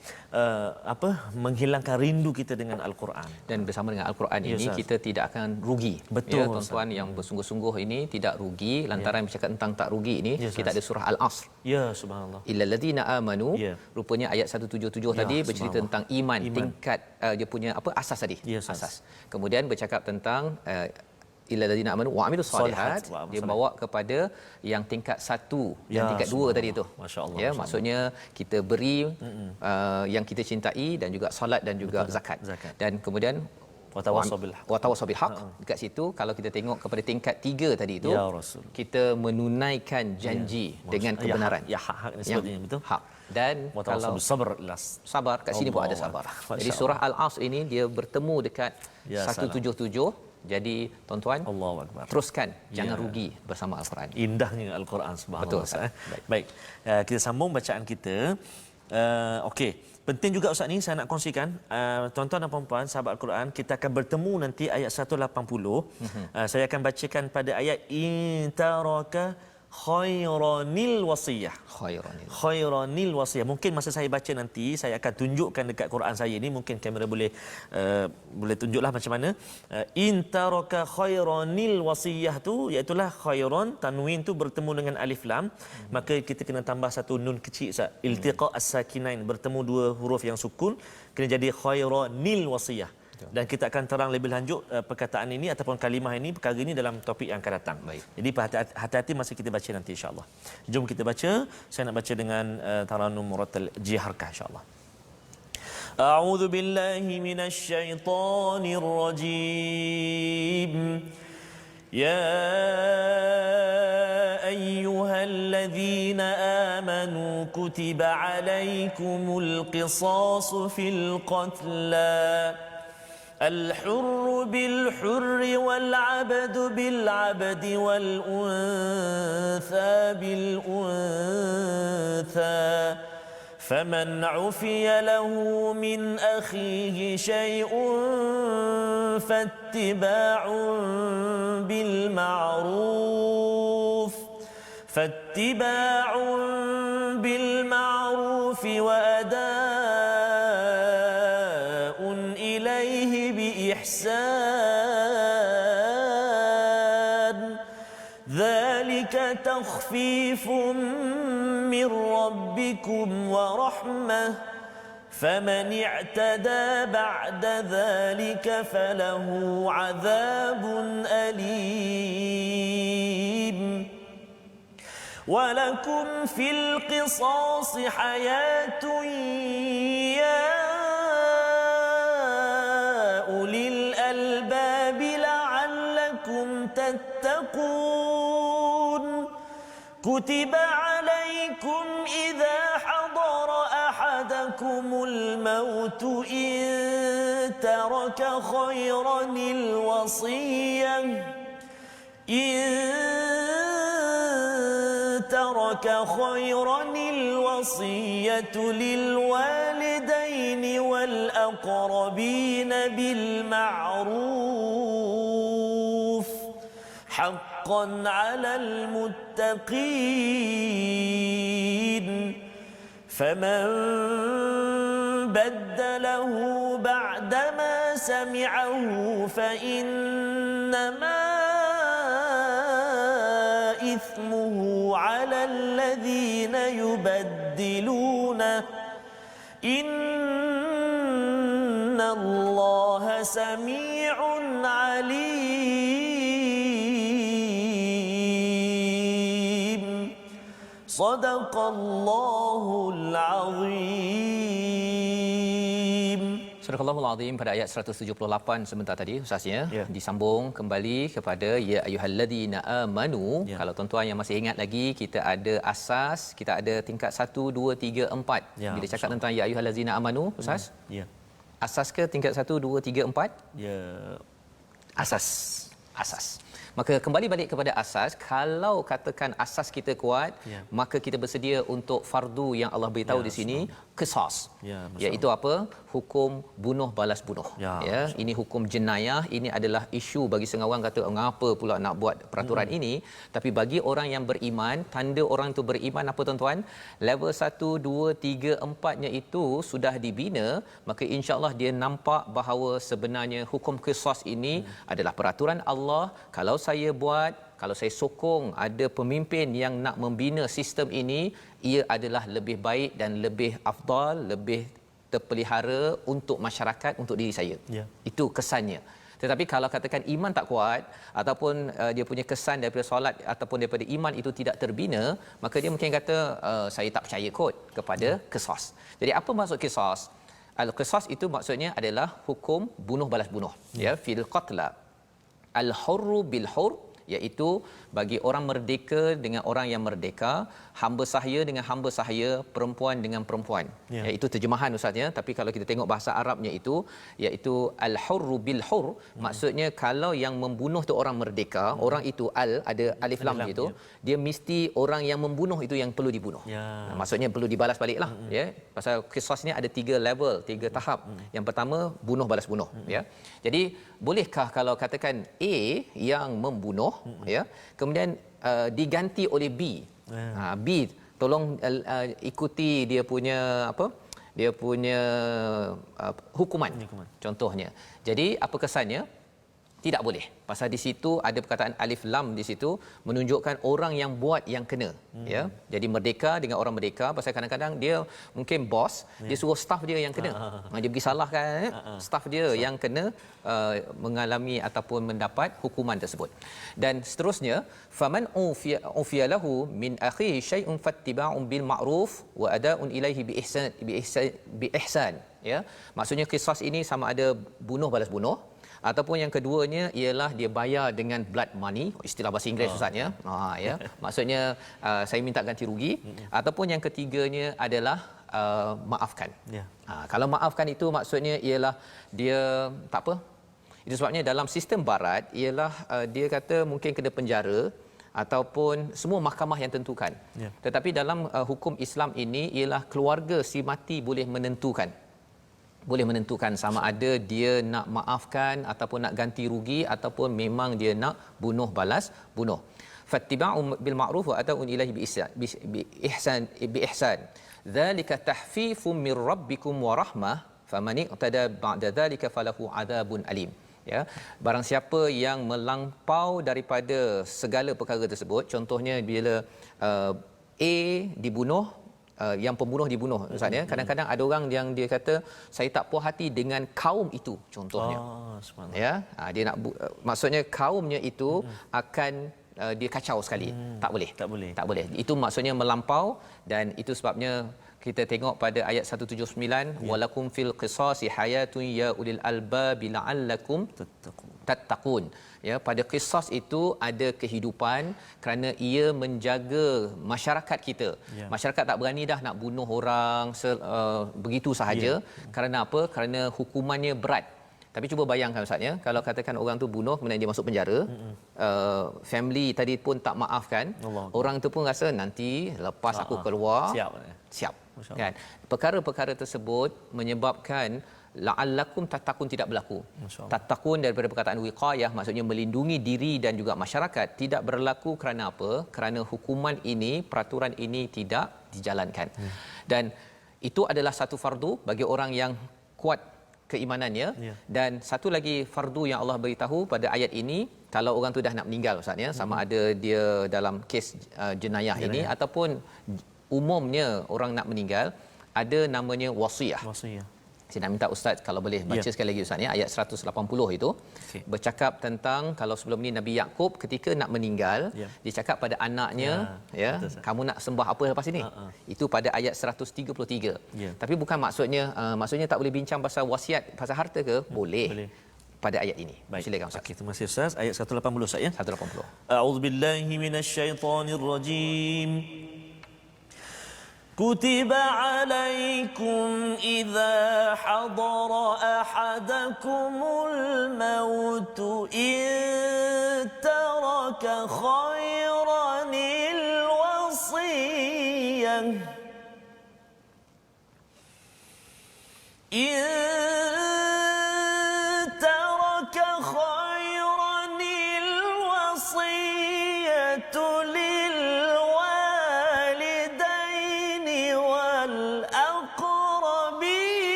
menghilangkan rindu kita dengan Al-Quran. Dan bersama dengan Al-Quran ini kita tidak akan rugi. Betul, ya, tuan-tuan yang bersungguh-sungguh ini tidak rugi. Lantaran bercakap tentang tak rugi ini, kita ada surah Al-Asr. Ya, subhanallah. Illal ladzina amanu. Rupanya ayat 177 tadi bercerita tentang iman, tingkat dia punya asas tadi. Asas. Kemudian bercakap tentang illal ladzina amanu wa amilus solihat, Solihat, dia bawa kepada yang tingkat 1 dan tingkat 2 tadi tu. Masya-Allah. Ya, maksudnya kita beri yang kita cintai dan juga solat dan juga zakat. Dan kemudian watawasau bil haq. Dekat situ kalau kita tengok kepada tingkat 3 tadi itu, ya Rasul, kita menunaikan janji dengan kebenaran. Ya, hak ni sebutnya betul. Hak. Dan Watawasau kalau bis sabr, sabar kat sini pun ada Allah. sabar. Masya Jadi surah Al-Asr ini dia bertemu dekat Ya, 177. Jadi tuan-tuan, Allahu akbar. teruskan, jangan rugi bersama Al-Quran. Indahnya Al-Quran, subhanallah. Betul, Baik. Kita sambung bacaan kita. Okey, penting juga Ustaz ni saya nak kongsikan, tuan-tuan dan puan-puan sahabat Al-Quran, kita akan bertemu nanti ayat 180. Saya akan bacakan pada ayat intaraka khairanil wasiyah. Khairanil wasiyah. Mungkin masa saya baca nanti saya akan tunjukkan dekat Quran saya ni, mungkin kamera boleh tunjuklah macam mana. Intaraka khairanil wasiyah tu iaitu khairan, tanwin tu bertemu dengan alif lam, maka kita kena tambah satu nun kecil Ustaz. Iltiqa as-sakinain, bertemu dua huruf yang sukun, kena jadi khairanil wasiyah. Dan kita akan terang lebih lanjut perkataan ini ataupun kalimah ini, perkara ini dalam topik yang akan datang. Baik. Jadi hati-hati masa kita baca nanti insya-Allah. Jom kita baca. Saya nak baca dengan taranum murattal jiharkah insya-Allah. A'udzu billahi minasy syaithanir rajim. Ya ayyuhalladzina amanu kutiba alaykumul qisasu fil qatla الحر بالحر والعبد بالعبد والأنثى بالأنثى فمن عفي له من أخيه شيء فاتباع بالمعروف وأداء إليه بإحسان ذلك تخفيف من ربكم ورحمة فمن اعتدى بعد ذلك فله عذاب أليم ولكم في القصاص حياة يا أولي الألباب لعلكم تتقون كتب عليكم إذا حضر أحدكم الموت إن ترك خيرا الوصية للوالدين والأقربين بالمعروف حقا على المتقين فمن بدله بعدما سمعه فإنما إثمه على الذين يبدلونه إن الله سميع عليم صدق الله العظيم. Surah Al-Allahul Azim pada ayat 178 sebentar tadi Ustaznya, disambung kembali kepada ya ayyuhalladzina amanu. Kalau tuan-tuan yang masih ingat lagi, kita ada asas, kita ada tingkat 1 2 3 4. Bila cakap tentang ya ayyuhalladzina amanu Ustaz, asas ke tingkat 1 2 3 4? Ya, asas. Maka kembali balik kepada asas. Kalau katakan asas kita kuat, maka kita bersedia untuk fardu yang Allah beritahu di sini, qisas. Iaitu apa? Hukum bunuh balas bunuh. Ini hukum jenayah. Ini adalah isu bagi setengah orang, kata mengapa pula nak buat peraturan ini. Tapi bagi orang yang beriman, tanda orang itu beriman apa tuan-tuan? Level 1 2 3 4-nya itu sudah dibina, maka insya-Allah dia nampak bahawa sebenarnya hukum qisas ini adalah peraturan Allah. Kalau saya buat, kalau saya sokong ada pemimpin yang nak membina sistem ini, ia adalah lebih baik dan lebih afdal, lebih terpelihara untuk masyarakat, untuk diri saya. Itu kesannya. Tetapi kalau katakan iman tak kuat ataupun dia punya kesan daripada solat ataupun daripada iman itu tidak terbina, maka dia mungkin kata saya tak percaya kot kepada qisas. Jadi apa maksud qisas? Al-qisas itu maksudnya adalah hukum bunuh balas bunuh, ya, fil qatla al-hurru bil hurr, iaitu bagi orang merdeka dengan orang yang merdeka, hamba sahaya dengan hamba sahaya, perempuan dengan perempuan. Iaitu terjemahan ustaz ya, tapi kalau kita tengok bahasa Arabnya itu iaitu al-hurru bil hurr, maksudnya kalau yang membunuh tu orang merdeka, orang itu ada alif lam itu, dia mesti orang yang membunuh itu yang perlu dibunuh. Maksudnya perlu dibalas baliklah, ya. Pasal qisas ni ada 3 level, 3 tahap. Yang pertama bunuh balas bunuh, ya. Jadi bolehkah kalau katakan A yang membunuh, ya, kemudian diganti oleh B. B tolong ikuti dia punya apa? Dia punya hukuman. Contohnya. Jadi apa kesannya? Tidak boleh. Pasal di situ ada perkataan alif lam di situ menunjukkan orang yang buat yang kena, ya. Jadi merdeka dengan orang merdeka, pasal kadang-kadang dia mungkin bos, dia suruh staff dia yang kena. Dia pergi salahkan staff dia yang kena mengalami ataupun mendapat hukuman tersebut. Dan seterusnya, faman ufiya lahu min akhihi syai'un fattiba'un bil ma'ruf wa ada'un ilaihi bi ihsan, ya. Maksudnya qisas ini sama ada bunuh balas bunuh, ataupun yang keduanya ialah dia bayar dengan blood money, istilah bahasa Inggeris ustaz ya. Ya. Maksudnya saya minta ganti rugi, ataupun yang ketiganya adalah maafkan. Kalau maafkan itu maksudnya ialah dia tak apa. Itu sebabnya dalam sistem barat ialah dia kata mungkin kena penjara ataupun semua mahkamah yang tentukan. Tetapi dalam hukum Islam ini ialah keluarga si mati boleh menentukan sama ada dia nak maafkan ataupun nak ganti rugi ataupun memang dia nak bunuh balas bunuh. Fattiba'u bil ma'ruf wa ata'un ilaihi bi ihsan. Dzalika tahfifun mir rabbikum wa rahmah faman iqtada ba'da dzalika falahu adzabun alim. Ya, barang siapa yang melampau daripada segala perkara tersebut, contohnya bila A dibunuh, yang pembunuh dibunuh ustaz ya, kadang-kadang ada orang yang dia kata saya tak puas hati dengan kaum itu contohnya, ya, dia nak maksudnya kaumnya itu akan dia kacau sekali. Tak boleh, itu maksudnya melampau. Dan itu sebabnya kita tengok pada ayat 179, walakum fil qisasi hayatun ya ulil albabi la'allakum tattaqun. Ya, pada qisas itu ada kehidupan kerana ia menjaga masyarakat kita. Masyarakat tak berani dah nak bunuh orang begitu sahaja. Kerana apa? Kerana hukumannya berat. Tapi cuba bayangkan ustaz ya, kalau katakan orang tu bunuh kemudian dia masuk penjara, family tadi pun tak maafkan, orang tu pun rasa nanti lepas aku keluar siap. Kan? Perkara-perkara tersebut menyebabkan la'allakum tattaqun tidak berlaku. Tattaqun daripada perkataan wiqayah, maksudnya melindungi diri dan juga masyarakat, tidak berlaku kerana apa? Kerana hukuman ini, peraturan ini tidak dijalankan. Dan itu adalah satu fardu bagi orang yang kuat keimanannya. Dan satu lagi fardu yang Allah beritahu pada ayat ini, kalau orang tu dah nak meninggal ustaz ya, sama ada dia dalam kes jenayah ini ataupun umumnya orang nak meninggal, ada namanya wasiyah. Saya nak minta ustaz kalau boleh baca sekali lagi ustaz ya, ayat 180 itu bercakap tentang kalau sebelum ni Nabi Yaqub ketika nak meninggal, dia cakap pada anaknya, kamu nak sembah apa lepas ini? Itu pada ayat 133. Tapi bukan maksudnya tak boleh bincang pasal wasiat, pasal harta ke? Boleh. Pada ayat ini. Silakan ustaz. Terima kasih ustaz. Ayat 180 ustaz ya. 180. A'udzubillahi minasyaitonirrajim. كتب عليكم إذا حضر أحدكم الموت إن ترك خيرا الوصية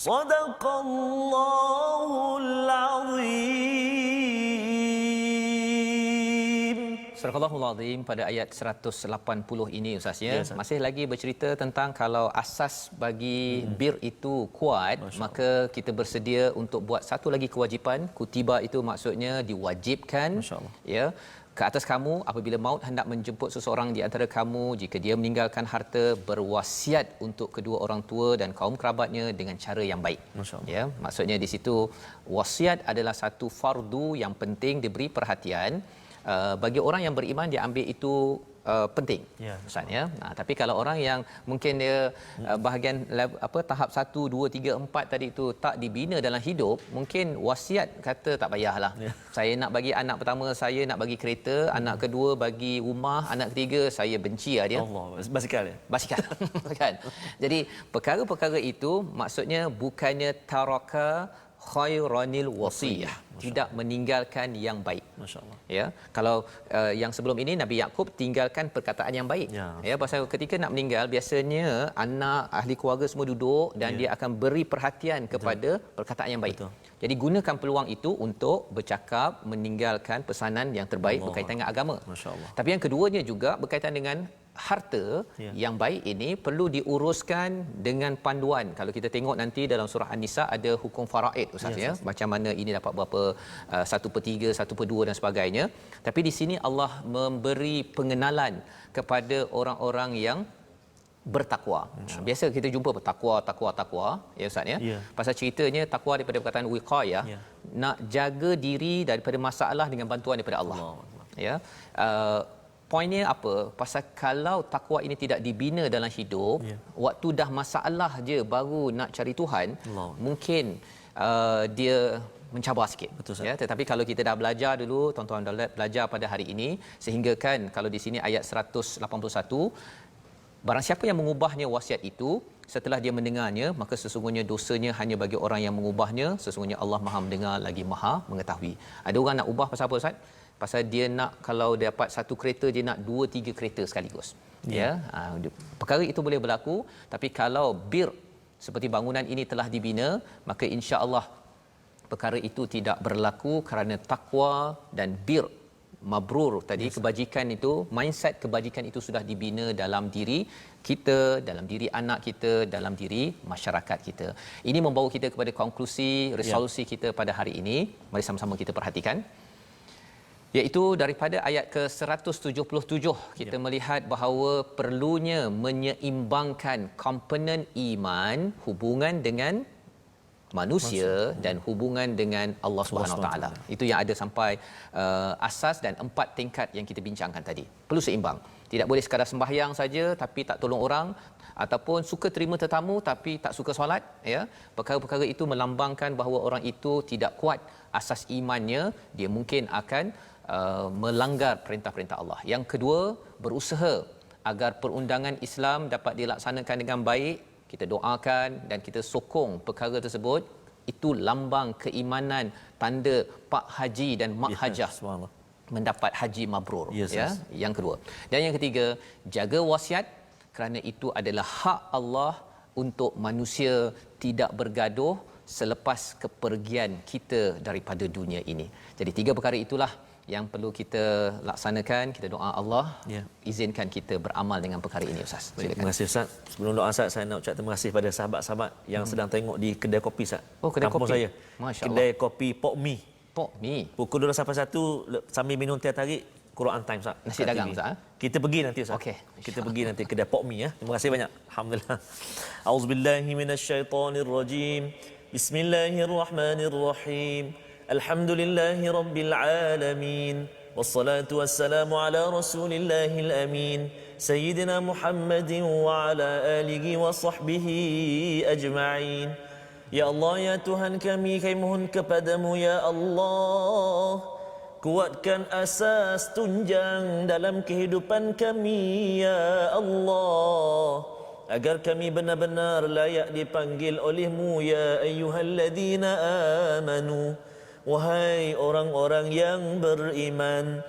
Sadaqallahul Azim. Surah Al-Azim pada ayat 180 ini Ustaz ya. Yes, masih lagi bercerita tentang kalau asas bagi bir itu kuat, maka kita bersedia untuk buat satu lagi kewajipan. Kutiba itu maksudnya diwajibkan, ya, ke atas kamu apabila maut hendak menjemput seseorang di antara kamu, jika dia meninggalkan harta, berwasiat untuk kedua orang tua dan kaum kerabatnya dengan cara yang baik. Ya, maksudnya di situ wasiat adalah satu fardu yang penting diberi perhatian. Bagi orang yang beriman dia ambil itu penting, Ustaz ya. Tapi kalau orang yang mungkin dia bahagian tahap 1 2 3 4 tadi itu tak dibina dalam hidup, mungkin wasiat kata tak payahlah. Saya nak bagi anak pertama saya nak bagi kereta, anak kedua bagi rumah, anak ketiga saya benci dia. Allah, basikal ya. Basikal kan. Jadi perkara-perkara itu maksudnya bukannya taraka khairanil wasiyah, tidak meninggalkan yang baik. Masya-Allah. Ya, kalau yang sebelum ini Nabi Yakub tinggalkan perkataan yang baik. Ya, pasal ketika nak meninggal biasanya anak ahli keluarga semua duduk dan dia akan beri perhatian kepada perkataan yang baik. Jadi gunakan peluang itu untuk bercakap, meninggalkan pesanan yang terbaik berkaitan dengan agama. Tapi yang keduanya juga berkaitan dengan harta yang baik ini perlu diuruskan dengan panduan. Kalau kita tengok nanti dalam surah An-Nisa ada hukum faraid Ustaz ya, macam mana ini dapat berapa 1/3, 1/2 dan sebagainya. Tapi di sini Allah memberi pengenalan kepada orang-orang yang bertakwa. Biasa kita jumpa takwa ya Ustaz ya. Pasal ceritanya takwa daripada perkataan wiqayah, nak jaga diri daripada masalah dengan bantuan daripada Allah. Ya. Poinnya apa? Pasal kalau takwa ini tidak dibina dalam hidup, waktu dah masalah je baru nak cari Tuhan, mungkin dia mencabar sikit. Ya, tetapi kalau kita dah belajar dulu, tuan-tuan dah belajar pada hari ini, sehingga kan kalau di sini ayat 181, barang siapa yang mengubahnya wasiat itu setelah dia mendengarnya, maka sesungguhnya dosanya hanya bagi orang yang mengubahnya, sesungguhnya Allah Maha mendengar lagi Maha mengetahui. Ada orang nak ubah pasal apa Ustaz? Pasal dia nak, kalau dia dapat satu kereta dia nak 2-3 kereta sekaligus. Perkara itu boleh berlaku, tapi kalau bir seperti bangunan ini telah dibina, maka insya-Allah perkara itu tidak berlaku kerana takwa dan bir mabrur tadi, kebajikan itu, mindset kebajikan itu sudah dibina dalam diri kita, dalam diri anak kita, dalam diri masyarakat kita. Ini membawa kita kepada konklusi resolusi kita pada hari ini. Mari sama-sama kita perhatikan, iaitu daripada ayat ke-177 kita melihat bahawa perlunya menyeimbangkan komponen iman, hubungan dengan manusia dan hubungan dengan Allah Subhanahu Wa Taala. Itu yang ada sampai asas dan 4 tingkat yang kita bincangkan tadi. Perlu seimbang. Tidak boleh sekadar sembahyang saja tapi tak tolong orang, ataupun suka terima tetamu tapi tak suka solat, ya. Perkara-perkara itu melambangkan bahawa orang itu tidak kuat asas imannya, dia mungkin akan melanggar perintah-perintah Allah. Yang kedua, berusaha agar perundangan Islam dapat dilaksanakan dengan baik. Kita doakan dan kita sokong perkara tersebut. Itu lambang keimanan, tanda Pak Haji dan Mak Hajah mendapat haji mabrur, ya. Yang kedua. Dan yang ketiga, jaga wasiat, kerana itu adalah hak Allah untuk manusia tidak bergaduh selepas kepergian kita daripada dunia ini. Jadi 3 perkara itulah yang perlu kita laksanakan. Kita doa Allah izinkan kita beramal dengan perkara ini Ustaz. Silakan. Terima kasih Ustaz. Sebelum doa Ustaz, saya nak ucap terima kasih pada sahabat-sahabat yang sedang tengok di kedai kopi Ustaz. Oh, kedai kampung kopi. Saya. Kedai kopi Pok Mi. Pukul 12:01 sambil minum teh tarik Quran Time Ustaz. Nasi dagang Ustaz. Kita pergi nanti Ustaz. Okey. Kita pergi nanti kedai Pok Mi ya. Terima kasih banyak. Alhamdulillah. Auzubillahi minasyaitonirrajim. Bismillahirrahmanirrahim. Alhamdulillahi rabbil alamin. Wassalatu wassalamu ala rasulillahil amin. Sayyidina Muhammadin wa ala alihi wa sahbihi ajma'in. Ya Allah, ya Tuhan kami mohon kepadamu ya Allah, kuatkan asas tunjang dalam kehidupan kami ya Allah, agar kami benar-benar layak dipanggil oleh-Mu ya ayyuhalladzina amanu. Wahai orang-orang yang beriman,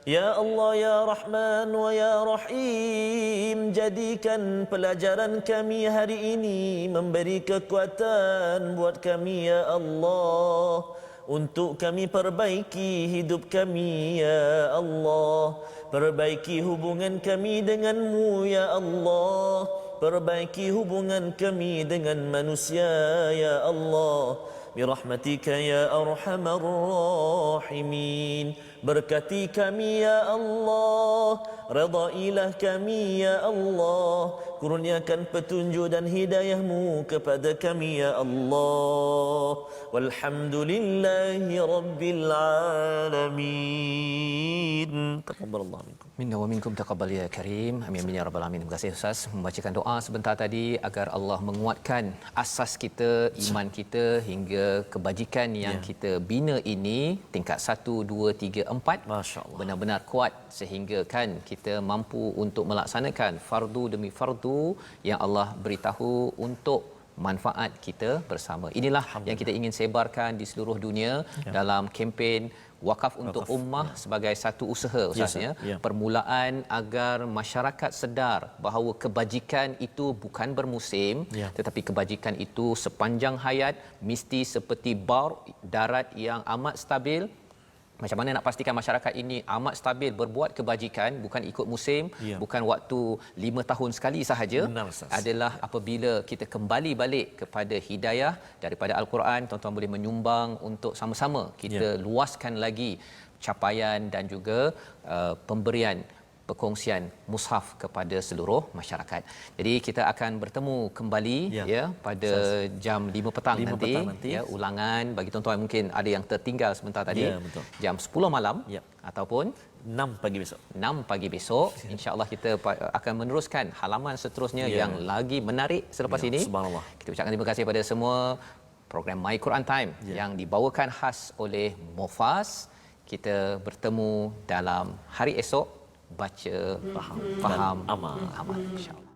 Ya Allah, Ya Rahman wa Ya Rahim, jadikan pelajaran kami hari ini memberi kekuatan buat kami, Ya Allah, untuk kami perbaiki hidup kami, Ya Allah. Perbaiki hubungan kami denganmu, Ya Allah. Perbaiki hubungan kami dengan manusia, Ya Allah. Birahmatika ya arhamar rahimin. Berkati kami ya Allah, redailah kami ya Allah. Kurniakan petunjuk dan hidayahmu kepada kami ya Allah. Walhamdulillahi rabbil alamin. Taqabbalallah minkum. Minna wa minkum taqabbal ya karim. Amin amin ya rabbal alamin. Terima kasih Ustaz membacakan doa sebentar tadi agar Allah menguatkan asas kita, iman kita hingga kebajikan yang kita bina ini tingkat 1 2 3 4 Masya-Allah. benar-benar kuat sehingga kan kita mampu untuk melaksanakan fardu demi fardu yang Allah beritahu untuk manfaat kita bersama. Inilah yang kita ingin sebarkan di seluruh dunia dalam kempen Wakaf untuk Ummah sebagai satu usaha Ustaznya, permulaan agar masyarakat sedar bahawa kebajikan itu bukan bermusim, tetapi kebajikan itu sepanjang hayat, mesti seperti baur darat yang amat stabil. Macam mana nak pastikan masyarakat ini amat stabil berbuat kebajikan, bukan ikut musim, bukan waktu 5 tahun sekali sahaja. Benar, adalah apabila kita kembali balik kepada hidayah daripada Al-Quran. Tuan-tuan boleh menyumbang untuk sama-sama kita luaskan lagi capaian dan juga pemberian perkongsian mushaf kepada seluruh masyarakat. Jadi kita akan bertemu kembali pada jam 5 petang nanti, ulangan bagi tuan-tuan mungkin ada yang tertinggal sebentar tadi, jam 10 malam ataupun 6 pagi besok. 6 pagi besok. InsyaAllah kita akan meneruskan halaman seterusnya yang lagi menarik selepas ini. Subhanallah. Kita ucapkan terima kasih kepada semua program My Quran Time yang dibawakan khas oleh Mufas. Kita bertemu dalam hari esok. Baca, faham, amal, insya-Allah.